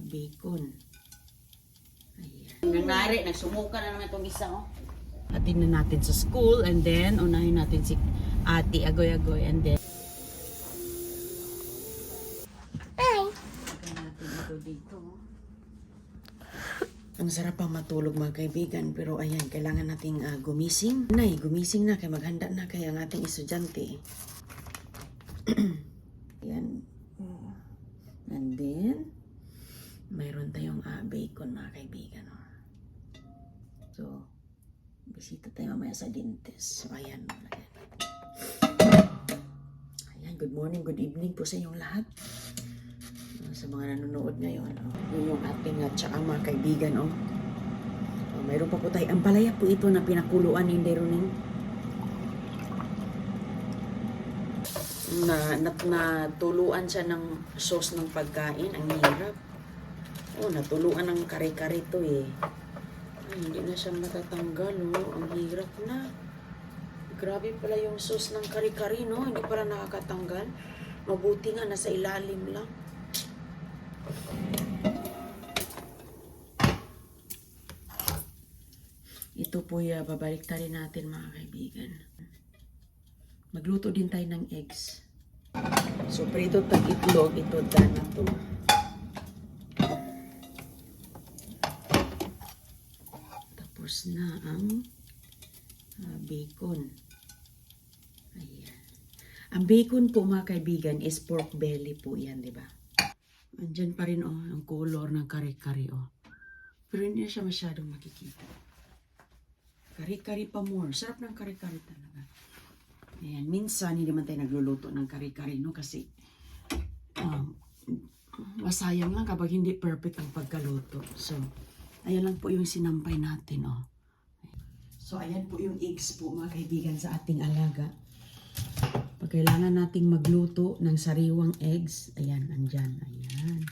bacon. Ayan. Nangyari, nagsumuka na naman itong isa, oh. Atin na natin sa school and then unahin natin si Ate Agoy-Agoy and then natin ito dito. Ang sarap pang matulog mga kaibigan pero ayan, kailangan nating gumising. Nay, gumising na kaya maghanda na kaya ang ating estudyante. Ayan. And then mayroon tayong bacon mga kaibigan. So, bisita tayo mamaya sa dentist. So, ayan. Ayan, good morning, good evening po sa inyong lahat. Sa mga nanonood ngayon. Yun yung ating tsaka mga kaibigan. Mayroon pa po tayo. Ang palaya po ito na pinakuluan ni Deroning. Natuluan siya ng sauce ng pagkain. Ang hirap. Natuluan ng kare-kare ito eh. Ay, hindi na siya matatanggal, Ang hirap na. Grabe pala yung sauce ng kare-kare, Hindi pala nakakatanggal. Mabuti nga, nasa ilalim lang. Ito po babalik tayo natin, mga kaibigan. Magluto din tayo ng eggs. So, prito tag-itlog, ito na to. Na ang bacon. Ayan. Ang bacon po mga kaibigan is pork belly po yan, di ba? Andyan pa rin ang color ng kare-kare Pero hindi na siya masyadong makikita. Kare-kare pa more. Sarap ng kare-kare talaga. Ayan. Minsan hindi naman tayo nagluluto ng kare-kare kasi masayang lang kapag hindi perfect ang pagkaluto. So, ayan lang po yung sinampay natin, So, ayan po yung eggs po, mga kaibigan, sa ating alaga. Pag kailangan nating magluto ng sariwang eggs, ayan, andyan, ayan.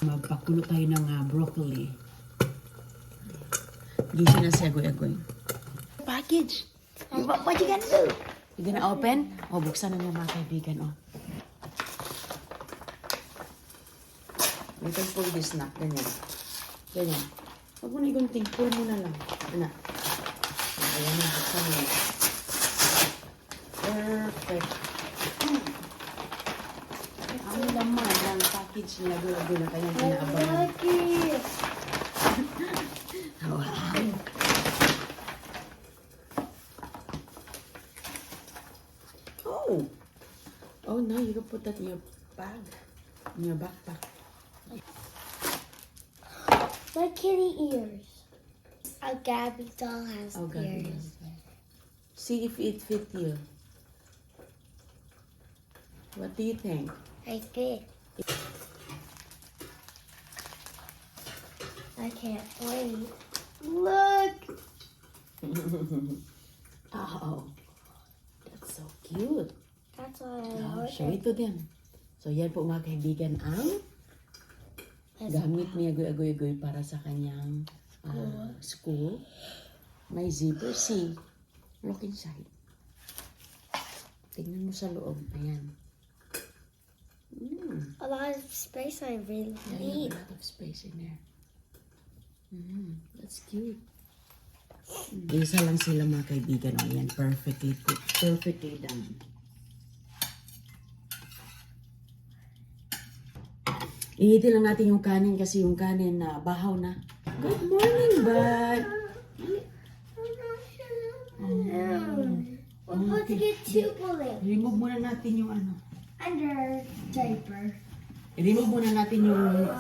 Magpakulo tayo ng broccoli. Gising na si Agoy-Agoy. Package! What you gonna do? You gonna open? Buksan na niya mga kaibigan, You can pull this na. Ganyan. Ganyan. Huwag mo na igunting. Pull mo na lang. Ayan. Ayan na. Buksan mo. Perfect. Ang laman ng package niya. Gula-gula na kanyang pinaabangan. Wow. Oh, now you can put that in your bag. In your backpack. Like kitty ears. A Gabby doll has ears. See if it fit you. What do you think? I fit. I can't wait. Look! Oh, that's so cute. That's why I like Show it to them. So yan po mga kaibigan ang gamit ni Agoy-Agoy para sa kanyang school. May zipper. See, look inside. Tingnan mo sa loob. Ayan. a lot of space I really need. A lot of space in there. That's cute. Isa lang sila mga kaibigan. Ayan, perfectly cooked. Perfectly done. Initin lang natin yung kanin kasi yung kanin na bahaw na. Good morning, bud. We're supposed to get two bullets. Remove muna natin yung Under diaper. I-remove muna natin yung...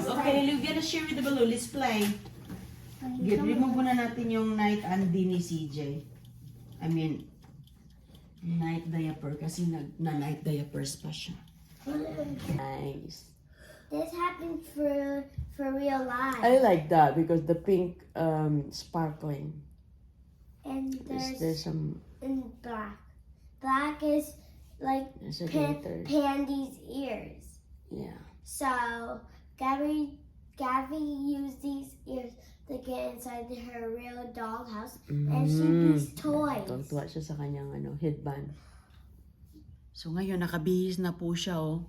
Okay, we're gonna share with the balloon. Let's play. Remove muna natin yung night andi ni CJ. I mean, night diaper kasi na-night diapers pa siya. Nice. This happened for real life. I like that because the pink sparkling. And There's some... in black. Black is like There's a glitter. Pandy's ears. Yeah. So Gabby Gabby used these ears to get inside her real dollhouse, and she used toys. Tuwa siya sa kanyang headband. So ngayon, nakabihis na po siya, oh.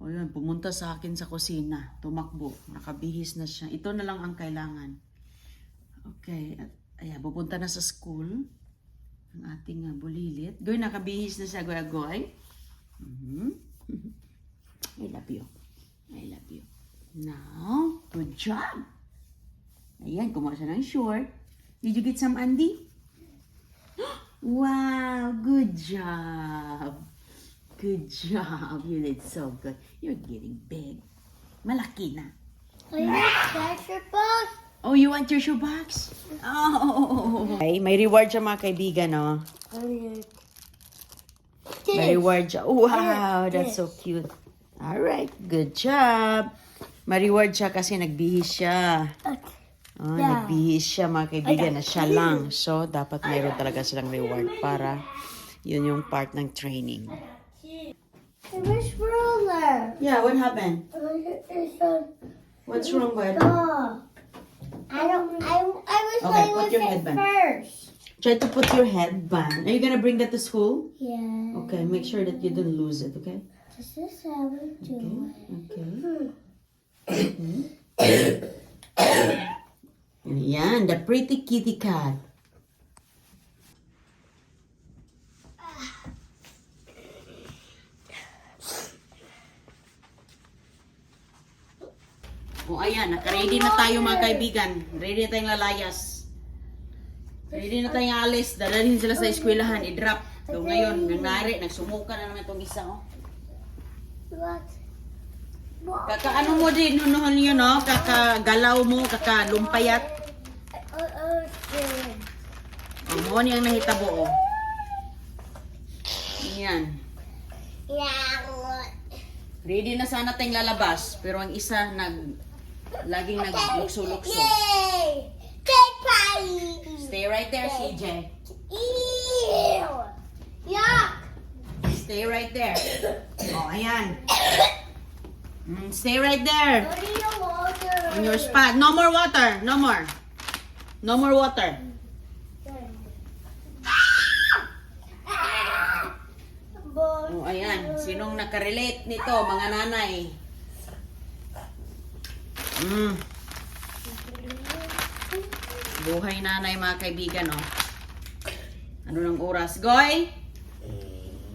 O yun, pumunta sa akin sa kusina. Tumakbo. Nakabihis na siya. Ito na lang ang kailangan. Okay. At, ayan, pupunta na sa school. Ang ating bulilit. Goy, nakabihis na siya, goy-goy. I love you. I love you. Now, good job. Ayan, kumuha siya ng short. Did you get some, Andy? Wow, good job. Good job. You did so good. You're getting big. Malaki na. I need treasure box. Oh, you want your shoebox? Oh. Okay, may reward siya mga kaibigan, no? May reward siya. Wow, that's so cute. Alright, good job. May reward siya kasi nagbihis siya. Oh, nagbihis siya mga kaibigan na siya lang. So, dapat mayroon talaga silang reward para yun yung part ng training. Where's roller? Yeah, what happened? It's on. What's wrong with? I was Okay, playing put with your it headband. first. Try to put your headband. Are you gonna bring that to school? Yeah. Okay, make sure that you don't lose it, okay? This is how we do Okay. Ayan, the pretty kitty cat. O ayan, naka-ready na tayo mga kaibigan. Ready na tayong lalayas. Ready na tayong alis. Dadalhin sila sa eskwelahan, i-drop. So ngayon, nangyari, nagsumuka na naman itong isa, oh. What? Kakaano mo din, nunuhan yun, no? Kakagalaw mo, kakalumpayat. O, mo niyang nahitabo, oh. Yan. Ready na sana tayong lalabas, pero ang isa laging naglukso-lukso. Yay! Cake party! Stay right there, CJ. Ew! Yuck! Stay right there. Oh, ayan. Stay right there. What do you water? On your spot. No more water. No more. No more water. Oh, ayan. Sinong nakarelate nito, mga nanay? Buhay nanay, mga kaibigan, oh. Ano ng oras? Goy?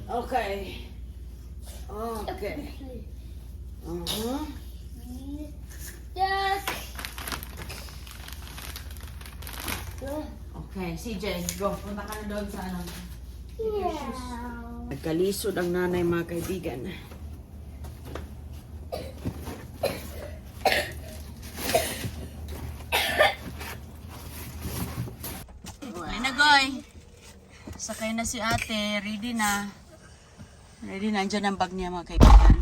Okay. Okay. Yes. Okay, CJ, go. Punta ka na doon sa ano. Yeah. Nagkalisod ang nanay, mga kaibigan. Okay na, Goy. Sakay na si ate. Ready na. Ready na. Andyan ang bag niya, mga kaibigan.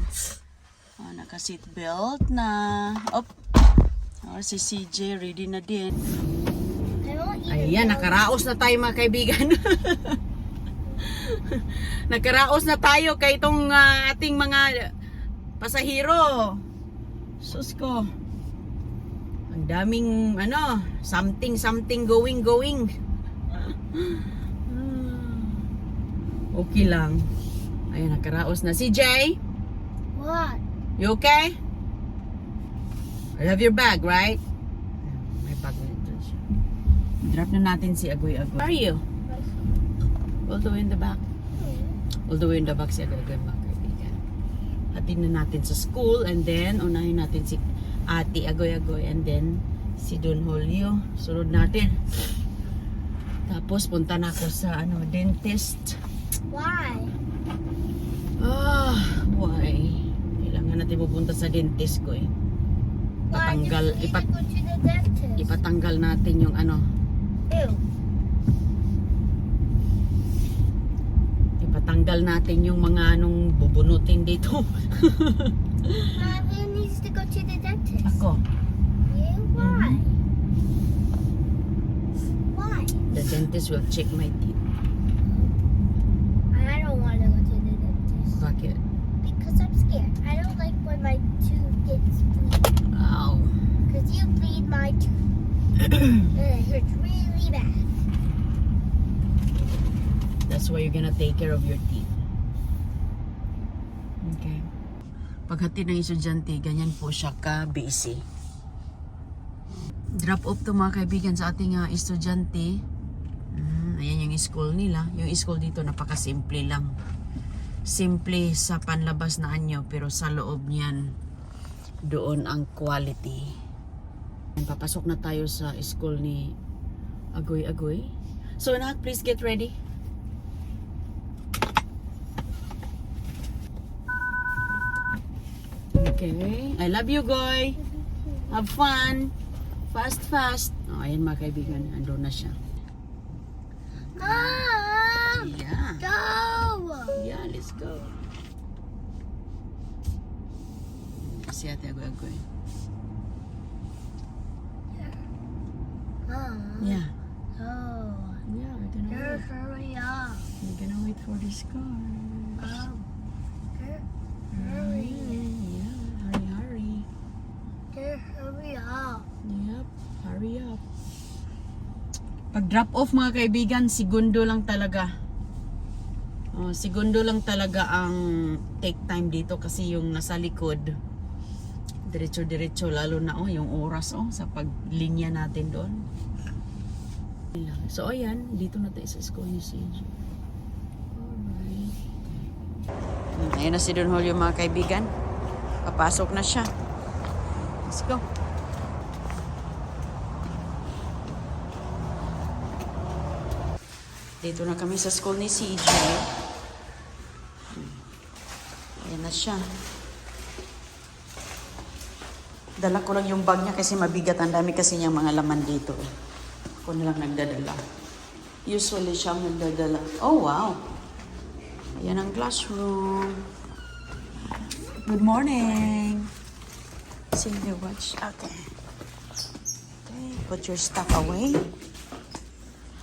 Oh, naka-seatbelt na. Op. Oh, si CJ, ready na din. Ayan, nakaraos na tayo, mga kaibigan. Nakaraos na tayo kay itong ating mga pasahero. Sus ko. Ang daming something going. Okay lang. Ayan, nakaraos na. CJ? What? You okay? I have your bag, right? May bag na ito siya. Drop na natin si Agoy-Agoy. Where are you? All the way in the back. All the way in the back si Agoy-Agoy, mga kaibigan. Hatid na natin sa school and then unahin natin si Ate Agoy-Agoy and then si Don Julio. Sunod natin. Tapos punta na ako sa dentist. Why? Why? Kailangan natin pupunta sa dentist ko, eh. Why? Patanggal, You need to go to the dentist. ipatanggal natin yung Ew. ipatanggal natin yung mga bubunutin dito. Who needs to go to the dentist? Ako, You? Why? Why? the dentist will check my teeth. I don't want to go to the dentist. Bakit? Because I'm scared. I don't like when my tooth gets bleeding. Ow. because you bleed my tooth. It hurts really bad. That's why you're gonna take care of your teeth. Okay. Paghatid ng estudyante, ganyan po siya ka-busy. Drop off to mga kaibigan sa ating estudyante. Ayan yung school nila. Yung school dito napakasimple lang. Simple sa panlabas na anyo, pero sa loob niyan, doon ang quality. Papasok na tayo sa school ni Agoy Agoy. So anak, please get ready. Okay. I love you, Goy. Have fun. Fast, fast. Oh, ayan mga kaibigan. Andun na siya. Mom! Yeah. Go! Yeah, let's go. Si Ate Agoy. Mom. Yeah. Go. Yeah, we're gonna wait. Hurry up. We're gonna wait for this car. Mom. Hurry. Yeah, hurry. Hurry up. Yep, hurry up. Pag drop off mga kaibigan, segundo lang talaga. Oh, segundo lang talaga ang take time dito kasi yung nasa likod diretso-diretso, lalo na yung oras sa paglinya natin doon. So ayan, dito na tayo sa school ni CJ. Alright. Ayan na si Don Julio mga kaibigan. Papasok na siya. Let's go. Dito na kami sa school ni CJ. Ayan na siya. Dala ko lang yung bag niya kasi mabigat. Ang dami kasi niyang mga laman dito. Ako na lang nagdadala. Usually siyang nagdadala. Oh, wow. Ayan ang classroom. Good morning. See the watch. Okay. Okay, put your stuff away.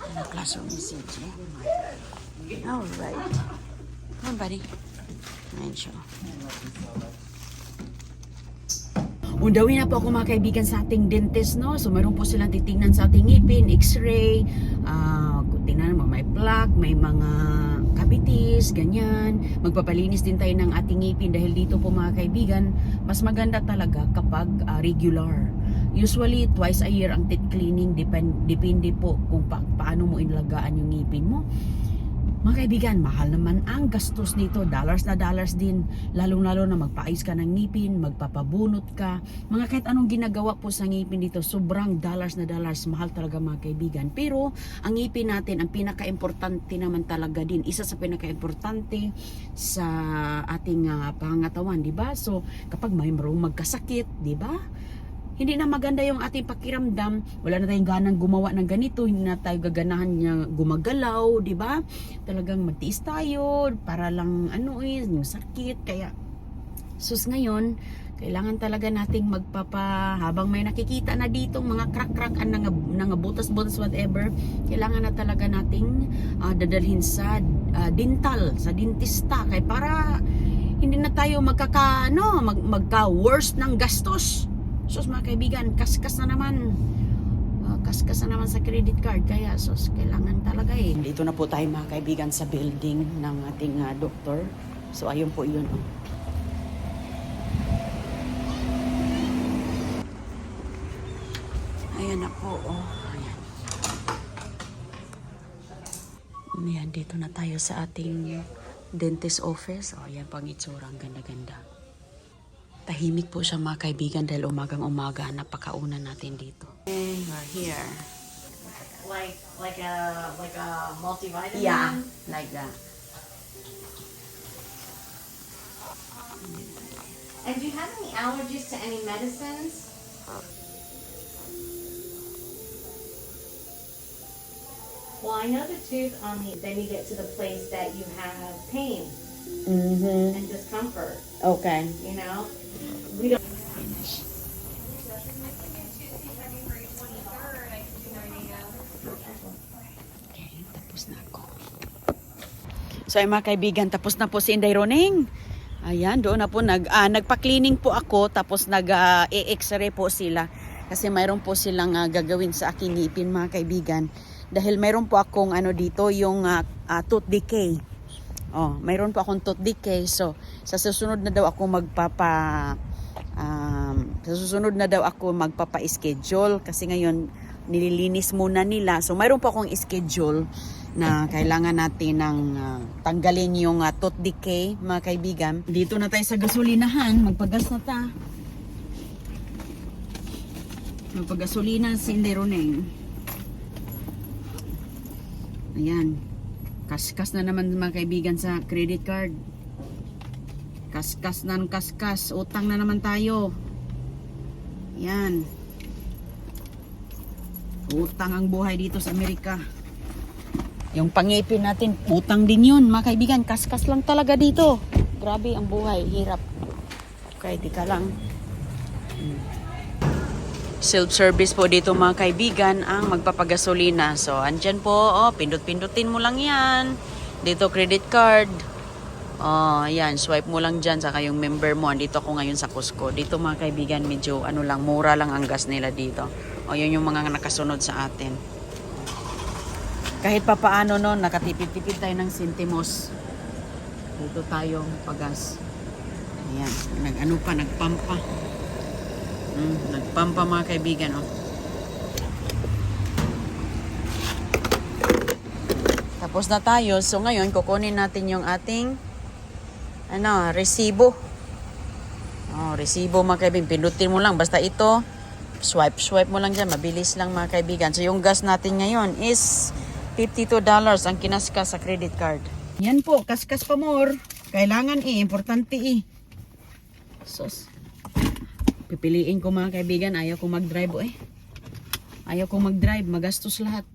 Ayan ang classroom ni CJ. Alright. Come on, buddy. Ayan siya. Undawin na po ako mga kaibigan sa ating dentist, no? So mayroon po silang titingnan sa ating ngipin, x-ray, tingnan mo, may plaque, may mga cavities, ganyan. Magpapalinis din tayo ng ating ngipin dahil dito po mga kaibigan, mas maganda talaga kapag regular. Usually, twice a year ang teeth cleaning, depende po kung paano mo inalagaan yung ngipin mo. Mga kaibigan, mahal naman ang gastos nito. Dollars na dollars din. Lalong-lalo na magpaayos ka ng ngipin, magpapabunot ka. Mga kahit anong ginagawa po sa ngipin dito, sobrang dollars na dollars. Mahal talaga mga kaibigan. Pero ang ngipin natin, ang pinaka-importante naman talaga din. Isa sa pinaka-importante sa ating pangangatawan, di ba? So, kapag mayroong magkasakit, di ba? Hindi na maganda yung ating pakiramdam, wala na tayong ganang gumawa ng ganito, hindi na tayo gaganahan niya gumagalaw, di ba? Talagang magtiis tayo para lang yung sakit. Kaya sus ngayon, kailangan talaga nating habang may nakikita na dito mga crack-crack, mga butas-butas, whatever, kailangan na talaga nating dadalhin sa dental, sa dentista, kaya para hindi na tayo magka-worst ng gastos. Sus mga kaibigan, kaskas na naman sa credit card, kaya sus, kailangan talaga Dito na po tayo mga kaibigan sa building ng ating doktor. So ayun po yun. Ayan na po. Ayan. Ayan, dito na tayo sa ating dentist office. Ayan pang itsura, ang ganda-ganda. Tahimik po siya mga kaibigan dahil umagang-umaga napakauna natin dito. And we're here. Like a multivitamin? Yeah, like that. And do you have any allergies to any medicines? Well, I know the tooth then you get to the place that you have pain and discomfort, Okay. you know? We don't. Okay, tapos na ako. So ay mga kaibigan, tapos na po si Inday Roning. Ayan, doon na po nagpa-cleaning po ako, tapos nag-e-x-ray po sila. Kasi mayroon po silang gagawin sa aking ngipin mga kaibigan. Dahil mayroon po akong ano dito, yung tooth decay. Oh, mayroon po akong tooth decay. So, sa susunod na daw ako magpapa-schedule kasi ngayon nililinis muna nila. So, mayroon po akong schedule na kailangan natin ng tanggalin yung tooth decay, mga kaibigan. Dito na tayo sa gasolinahan. Magpagas na ta. Magpagasolina si Roneng. Ayan. Kaskas na naman mga kaibigan sa credit card. Kaskas ng kaskas. Utang na naman tayo. Ayan. Utang ang buhay dito sa Amerika. Yung pangipin natin, utang din yun mga kaibigan. Kaskas lang talaga dito. Grabe ang buhay, hirap. Okay, di ka lang. Self-service po dito mga kaibigan ang magpapagasolina. So, andyan po, pindot-pindutin mo lang yan. Dito credit card. Ayan, swipe mo lang dyan. Saka yung member mo, andito ako ngayon sa Costco. Dito mga kaibigan, medyo mura lang ang gas nila dito. Yun yung mga nakasunod sa atin. Kahit pa paano no, nakatipid-tipid tayo ng sentimos. Dito tayo pagas. Ayan, nagpampa. Nagpampa mga kaibigan, Tapos na tayo. So ngayon, kukunin natin yung ating resibo. Resibo mga kaibigan. Pindutin mo lang. Basta ito, swipe mo lang dyan. Mabilis lang mga kaibigan. So yung gas natin ngayon is $52 ang kinaskas sa credit card. Yan po, kaskas pa more. Kailangan importante Sos. Pipiliin ko mga kaibigan, ayaw ko mag-drive Ayaw ko mag-drive, magastos lahat.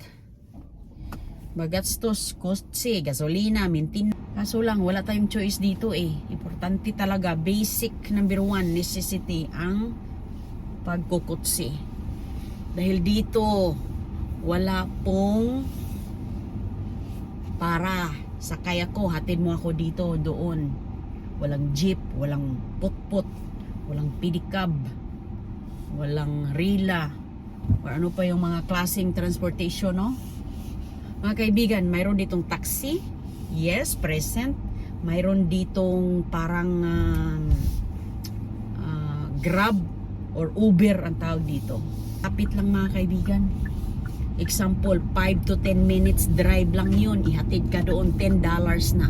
Magastos, kotse, gasolina, mintin. Kaso lang, wala tayong choice dito Importante talaga, basic number 1 necessity ang pagkukutsi. Dahil dito, wala pong para sakay ako, hatid mo ako dito, doon. Walang jeep, walang putput, walang pedicab, walang rila, o ano pa yung mga klaseng transportation, no? Mga kaibigan, mayroon ditong taxi, yes, present. Mayroon ditong parang Grab or Uber ang tawag dito. Kapit lang mga kaibigan. Example, 5 to 10 minutes drive lang yun. Ihatid ka doon, $10 na.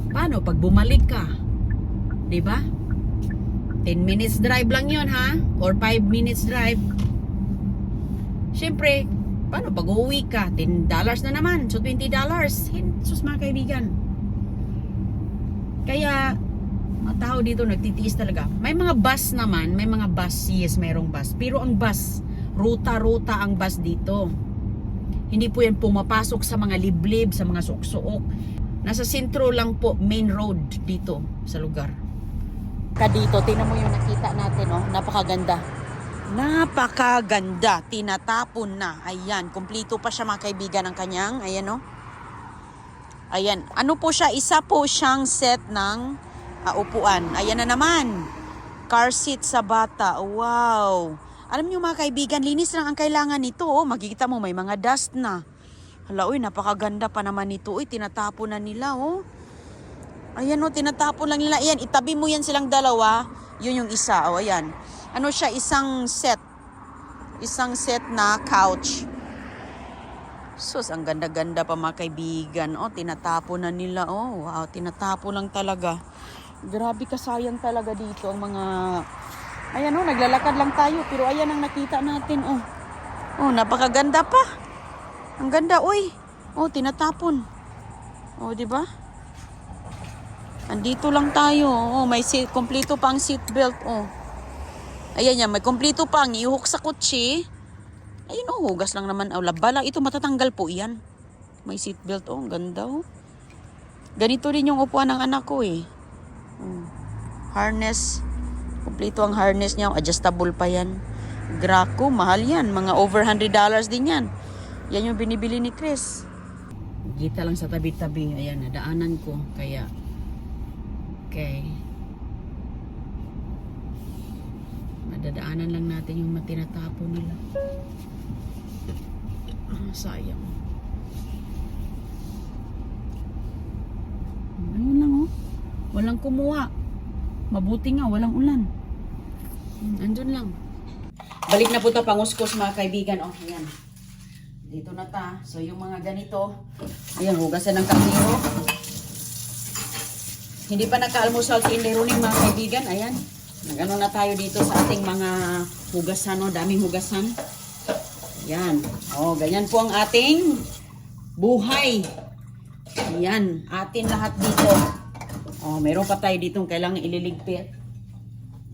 Paano pag bumalik ka? Diba? 10 minutes drive lang yun, ha? Or 5 minutes drive. Siyempre, paano pag uuwi ka? $10 na naman. So, $20. Sus mga kaibigan. Kaya, mga tao dito nagtitiis talaga. May mga bus naman. May mga bus. Yes, mayroong bus. Pero ang bus, ruta-ruta ang bus dito. Hindi po yan pumapasok sa mga liblib, sa mga suok-suok. Nasa sentro lang po, main road dito sa lugar. Dito, tingnan mo yung nakita natin, napakaganda. Napakaganda. Tinatapon na. Ayan, kumpleto pa siya mga kaibigan ng kanyang. Ayan, Ayan, ano po siya? Isa po siyang set ng upuan. Ayan na naman. Car seat sa bata. Wow. Alam niyo mga kaibigan, linis lang ang kailangan nito. Makikita mo may mga dust na. Hala, napakaganda pa naman nito. Tinatapon na nila, Ayan, tinatapon lang nila. Ayan, itabi mo yan silang dalawa. Yun yung isa, ayan. Ano siya, isang set. Isang set na couch. Sus, ang ganda-ganda pa mga kaibigan. Tinatapon na nila. Wow, tinatapon lang talaga. Grabe kasayang talaga dito ang mga... Ayan naglalakad lang tayo. Pero ayan ang nakita natin, napakaganda pa. Ang ganda, tinatapon. Di ba? Andito lang tayo. May kompleto pa ang seatbelt, Ayan yan, may kompleto pa ang ihuk sa kotse. Ayun, hugas lang naman. Labala, ito matatanggal po yan. May seatbelt, ang ganda, Ganito rin yung upuan ng anak ko, Harness. Kompleto ang harness niya. Adjustable pa yan. Graco, mahal yan. Mga over $100 din yan. Yan yung binibili ni Chris. Kita lang sa tabi-tabi. Ayan, nadaanan ko. Kaya, okay. Dadaanan lang natin yung matinatapon nila. Sayang. Ayun lang oh. Walang kumuha. Mabuti nga, walang ulan. Andun lang. Balik na po ito, panguskos mga kaibigan. Oh, ayan. Dito na ta. So, yung mga ganito. Ayan, hugasan ng kaldero. Hindi pa naka-almusal si Inday Ruling mga kaibigan. Ayan. Nag-ano na tayo dito sa ating mga hugasan. Oh, daming hugasan. Ayan. Oh, ganyan po ang ating buhay. Ayan. Atin lahat dito. Oh, meron pa tayo ditong kailangan ililigpit.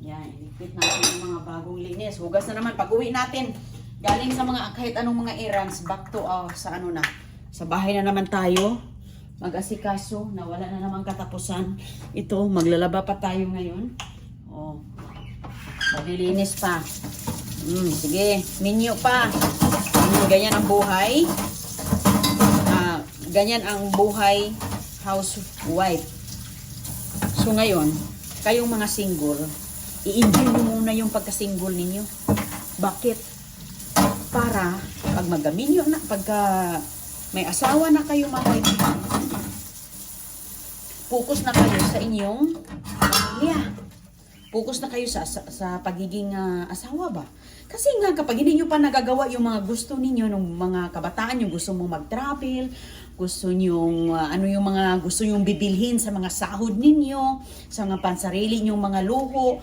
Yan, iligpit natin yung mga bagong linis. Hugas na naman. Pag-uwi natin, galing sa mga kahit anong mga errands, back to sa ano na. Sa bahay na naman tayo. Mag-asikaso, na wala na naman katapusan. Ito, maglalaba pa tayo ngayon. Oh, maglilinis pa. Sige, minyo pa. Ganyan ang buhay. Ganyan ang buhay housewife. So ngayon, kayong mga single, i-enjoy nyo muna yung pagka-single ninyo. Bakit? Para pag magaminyo na, pagka may asawa na kayo mga kaibigan, focus na kayo sa inyong pamilya. Focus na kayo sa pagiging asawa ba? Kasi nga kapag hindi nyo pa nagagawa yung mga gusto ninyo, ng mga kabataan nyo, gusto mong mag-travel, gusto nyo, ano yung mga gusto nyo bibilhin sa mga sahod ninyo, sa mga pansarili nyong mga luho,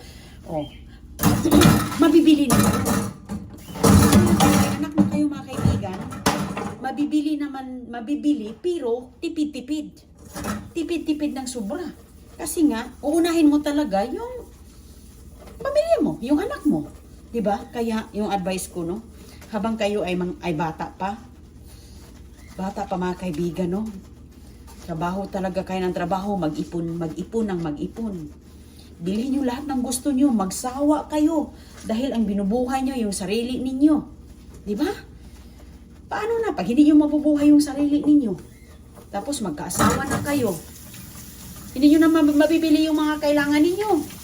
mabibili ninyo. Anak na kayo mga kaibigan, mabibili, pero tipid-tipid. Tipid-tipid ng sobra. Kasi nga, uunahin mo talaga yung pamilya mo, yung anak mo. Diba? Kaya yung advice ko, no? Habang kayo ay bata pa mga kaibigan, no? Trabaho talaga kayo ng trabaho, mag-ipon ng mag-ipon. Bilhin nyo lahat ng gusto nyo, magsawa kayo. Dahil ang binubuhay nyo, yung sarili ninyo. Diba? Paano na? Pag hindi nyo mabubuhay yung sarili ninyo, tapos magkaasawa na kayo, hindi nyo na mabibili yung mga kailangan ninyo.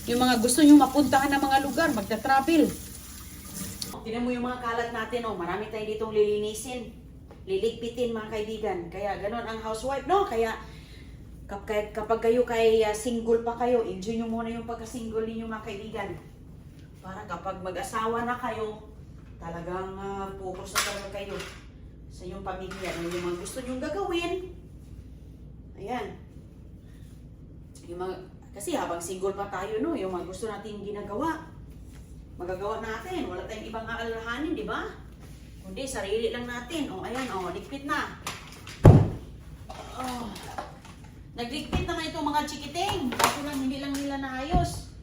Yung mga gusto nyo mapuntahan ng mga lugar, magta-travel. Tignan mo yung mga kalat natin, oh. Marami tayo ditong lilinisin. Liligpitin mga kaibigan. Kaya ganon ang housewife, no? Kaya kapag kayo single pa kayo, enjoy nyo muna yung pagka-single ninyo mga kaibigan. Para kapag mag-asawa na kayo, talagang focus na talaga kayo sa inyong pamilya. Yung mga gusto nyo gagawin. Ayan. Kasi habang single pa tayo, no, yung mga gusto natin ginagawa, magagawa natin. Wala tayong ibang aalalahanin, di ba? Kundi sarili lang natin. Ayan, ligpit na. Nagligpit naman itong mga chikiting. Kasi lang, hindi lang nila naayos.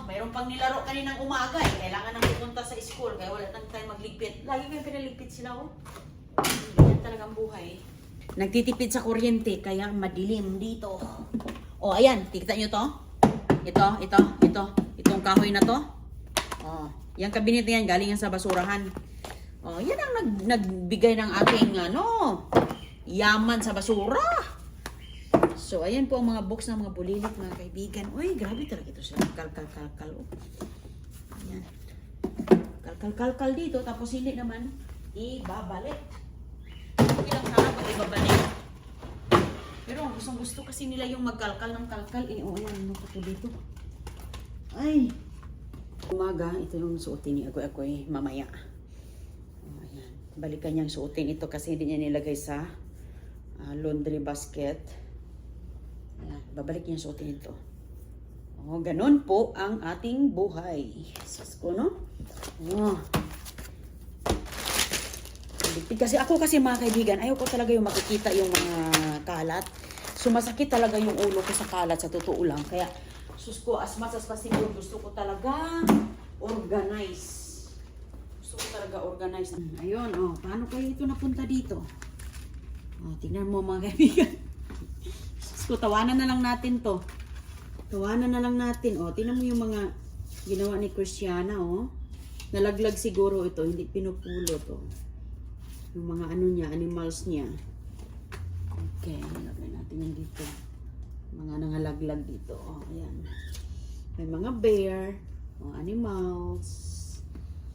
Mayroon pang nilaro kaninang umaga. Kailangan nang pupunta sa school, kaya wala nang tayo magligpit. Lagi kayong pinaligpit sila, Ganyan talagang buhay. Nagtitipid sa kuryente, kaya madilim dito. Ayan, tikita nyo to? Itong kahoy na to. Yung kabinet na yan, galing yan sa basurahan. Yan ang nagbigay ng aking, yaman sa basura. So, ayan po ang mga box ng mga bulilit, mga kaibigan. Uy, grabe talaga ito siya. Kalkal. Ayan. Kalkal dito, tapos hindi naman ibabalik. Okay lang sana pag ibabalik. Pero gusto kasi nila yung magkalkal ng kalkal. Ayan, ano po dito? Ay! Umaga, ito yung suotin ni Agoy mamaya. Ayan. Balikan niyang suotin ito kasi hindi niya nilagay sa laundry basket. Ayan. Babalik niya suotin ito. Ganun po ang ating buhay. Sus ko, no? Kasi ako mga kaibigan, ayaw ko talaga yung makikita yung mga kalat. Sumasakit talaga yung ulo ko sa kalat, sa totoo lang. Kaya, sus ko, as much as possible, gusto ko talaga organize. Gusto ko talaga organize. Ayun, paano kayo ito napunta dito? Tingnan mo mga kaibigan. Sus ko, tawanan na lang natin to. Tingnan mo yung mga ginawa ni Christiana, Nalaglag siguro ito, hindi pinupulo to. Yung mga animals niya. Okay, lagay natin yan dito. Mga nangalaglag dito. Ayan. May mga bear, mga animals.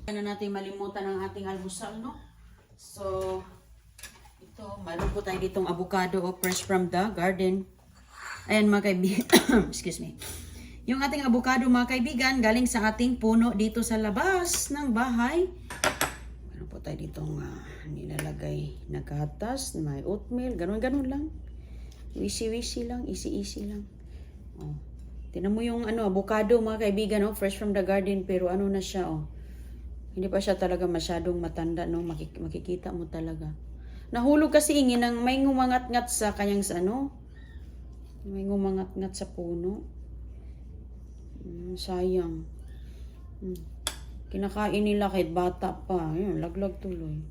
Kaya na natin malimutan ang ating almusal, no? So, ito, mayroon po tayo ditong avocado fresh from the garden. Ayan mga kaibigan, excuse me. Yung ating avocado mga kaibigan, galing sa ating puno dito sa labas ng bahay. Meron po tayo ditong nilalagay na gatas, may oatmeal, ganun-ganun lang. Wisi-wisi lang, easy-easy lang. Oh. Tinan mo yung avocado mga kaibigan, fresh from the garden, pero ano na siya, Hindi pa siya talaga masyadong matanda, no? Makikita mo talaga. Nahulog kasi ingin ng may ngumangat-ngat sa kanyang may ngumangat-ngat sa puno. Sayang. Kinakain nila kahit bata pa. Ayun, laglag tuloy.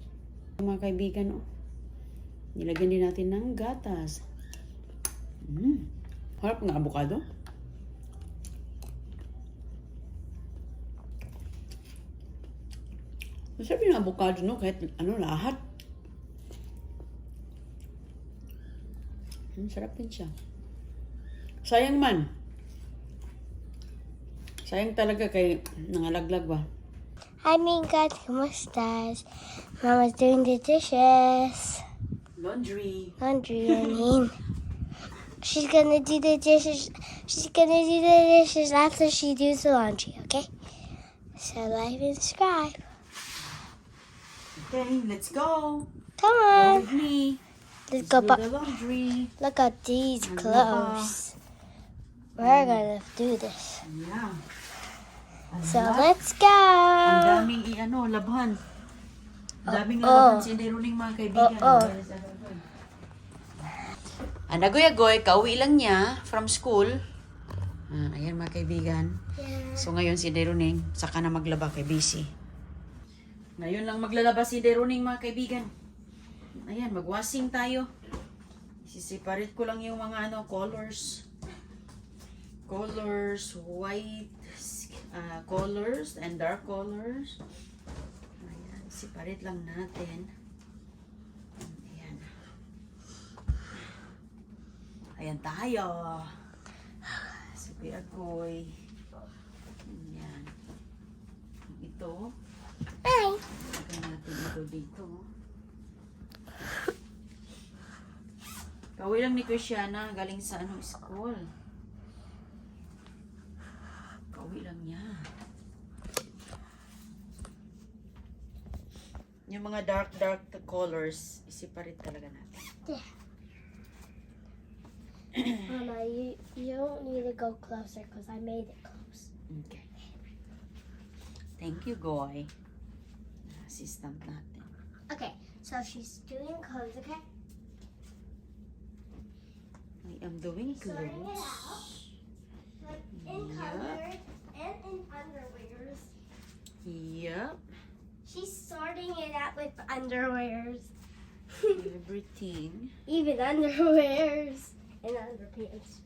Mga kaibigan, nilagyan din natin ng gatas. Harap ng avocado. Masarap yung avocado, no? Kahit lahat. Sarap din siya. Sayang man. Sayang talaga kay nangalaglag ba? I mean, guys, kamustas? Mama's doing the dishes. Laundry. Laundry, I mean. She's gonna do the dishes. She's gonna do the dishes after she does the laundry, okay? So like and subscribe. Okay, let's go. Come Go on. with me. Let's Do go. the laundry. Look at these Ano clothes. We're gonna do this. Yeah. So let's go. Ang daming labhan. Ang daming labahan si Neroning mga kaibigan. Anagoy-agoy, kauwi lang niya from school. Ayan mga kaibigan. Yeah. So ngayon si Neroning, saka na maglaba kay busy. Ngayon lang maglalaba si Neroning mga kaibigan. Ayan, magwashing tayo. Isiseparate ko lang yung mga colors. Colors, white, colors, and dark colors. Ayan, separate lang natin. Ayan. Ayan tayo. Sabi agoy. Ayan. Ito. Hi. Lagyan natin ito dito. Kauwi lang ni Christiana, galing sa school. Kauwi lang niya. Yung mga dark colors, i-separate talaga natin. Yeah. Mama, you don't need to go closer because I made it close. Okay. Thank you, Goy. Assistant natin. Okay, so she's doing clothes, okay? I am doing Sorting it clothes. out. Like in Yep. colors and in underwears. Yep. She's sorting it out with underwears. Everything. Even underwears and underpants.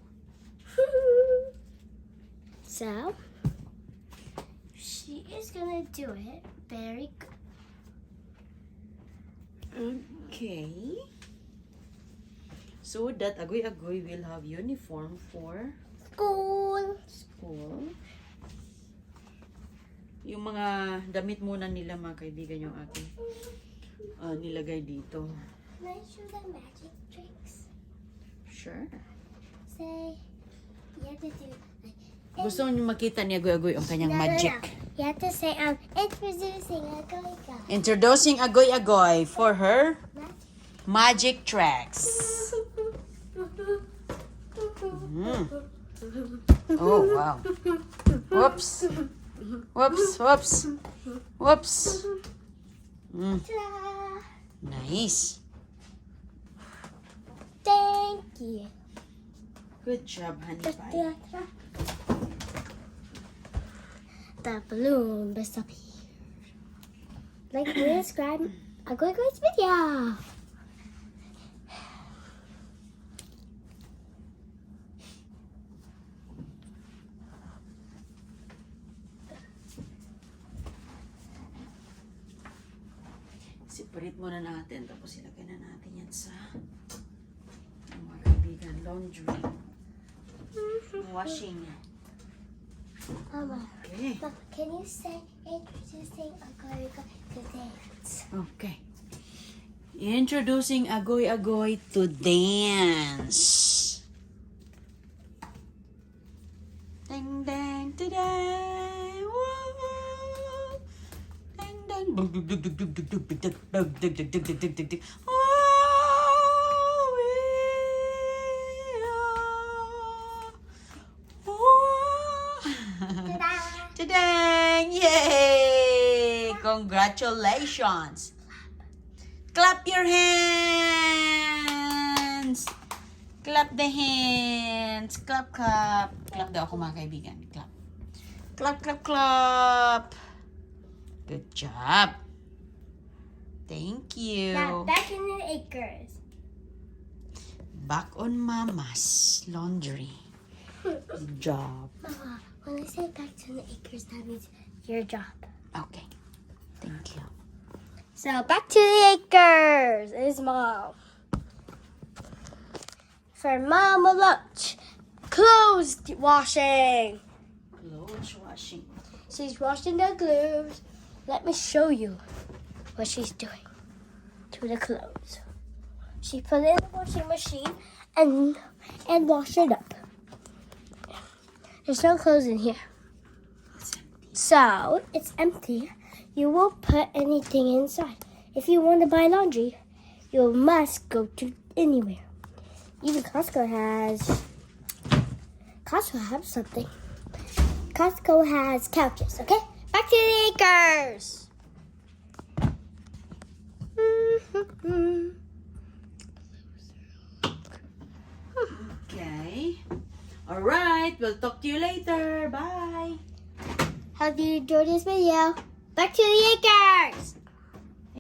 So, she is gonna do it very good. Okay. So that agoy-agoy will have uniform for School. school. Yung mga damit muna nila mga kaibigan yung aking nilagay dito. Can I show the magic tricks? Sure. Say, you have to do. Gusto nyo makita ni Agoy-Agoy ang kanyang magic. You have to say, introducing a guy. Introducing Agoy-Agoy for her magic tracks. Oh, wow. Whoops. Whoops, whoops. Whoops. Ta-da! Nice. Thank you. Good job, honey pie. The balloon must up here. Like and subscribe. A great video. Separate muna natin, tapos ilagay na natin yan sa mga kaibigan laundry. Washing. Mama, Okay. Mama, can you say introducing Agoy to dance? Okay. Introducing Agoy Agoy to dance. Ding dang today. Woo! Ding dang. Dug dug dug dug dug dug dug dug dug dug dug dug dug dug dug. Oh, we are. Oh. Today, yay! Congratulations! Clap your hands! Clap the hands! Clap, clap. Clap daw ako mga kaibigan. Clap. Clap, clap, clap. Good job. Thank you. Now back in the acres. Back on Mama's laundry. Good job. Mama, when I say back to the acres, that means your job. Okay. Thank you. So back to the acres is Mom. For Mom a lunch, clothes washing. Clothes washing. She's washing the clothes. Let me show you what she's doing to the clothes. She put it in the washing machine and wash it up. There's no clothes in here. So it's empty. You won't put anything inside. If you want to buy laundry, you must go to anywhere. Even Costco has something. Costco has couches, okay? Back to the acres. Okay. All right. We'll talk to you later. Bye. Hope you enjoyed this video. Back to the acres.